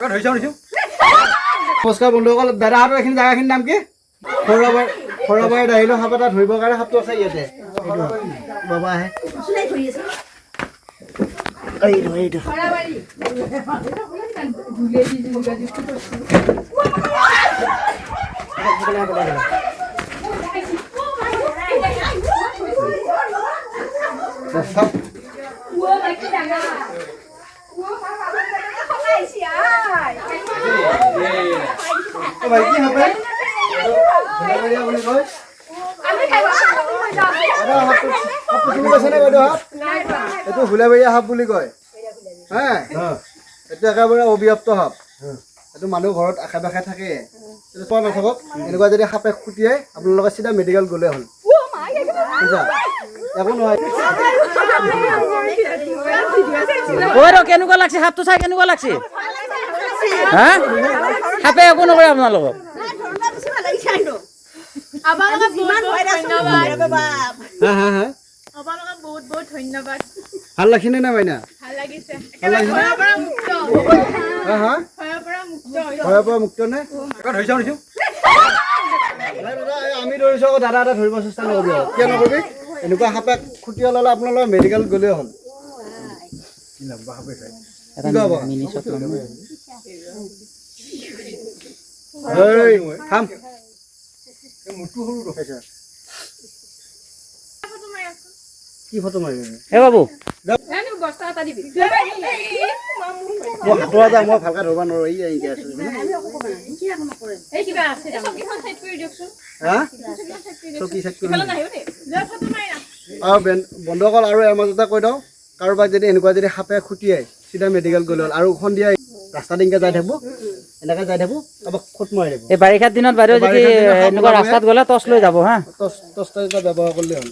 নমস্কাৰ বন্ধুসকল, দাদাহঁতৰ এইখিনি জেগাখিনিৰ নাম কি? খৰাবাৰীত আহিলোঁ সাপ এটা ধৰিবৰ কাৰণে। সাপটো আছে ইয়াতে। বাবা আহে। এইটো এইটো হুলাবেৰীয়া সাপ বুলি কয়। হা, এইটো একেবাৰে অবিয়প্ত সাপ। এইটো মানুহ ঘৰত আশে পাশে থাকে। পোৱা নাথাকক। এনেকুৱা যদি সাপে খুটিয়াই আপোনালোকে চিধা মেডিকেল গ'লে হ'ল। একো নহয়। কেনেকুৱা লাগছে সাপটো চাই? কেনেকুৱা লাগছে? হা, সাপে একো নকৰে আপোনালোকক? বহুত ধন্যবাদ। ভাল লাগিছে নে মাইনা? ভাল লাগিছে। ভয়ৰ পৰা মুক্ত নে? আমি ধৰিছো আকৌ দাদা এটা ধৰিব চেষ্টা নকৰিব। কিয় নকৰিবি? এনেকুৱা সাপে খুটিয়াই ল'লে আপোনালোকে মেডিকেল গ'লেই হ'ল। খাম কি ফটো মাৰিবি? হে বাবু, মই ভালকে ধৰিব নোৱাৰো। আৰু বন্ধুসকল আৰু এৰ মাজতে কৈ দিওঁ, কাৰোবাক যদি এনেকুৱা যদি সাপে খুটিয়াই চিধা মেডিকেল গ'লে হ'ল। আৰু সন্ধিয়া ৰাস্তা দিনকে যাই থাকব, এনেকে যাই থাকব, কাৰোবাক খুট মাৰি দিব। এই বাৰিষাৰ দিনত বাইদেউ যদি এনেকুৱা ৰাস্তাত গ'লে টৰ্চ লৈ যাব হা। টৰ্চ ব্যৱহাৰ কৰিলে হ'ল।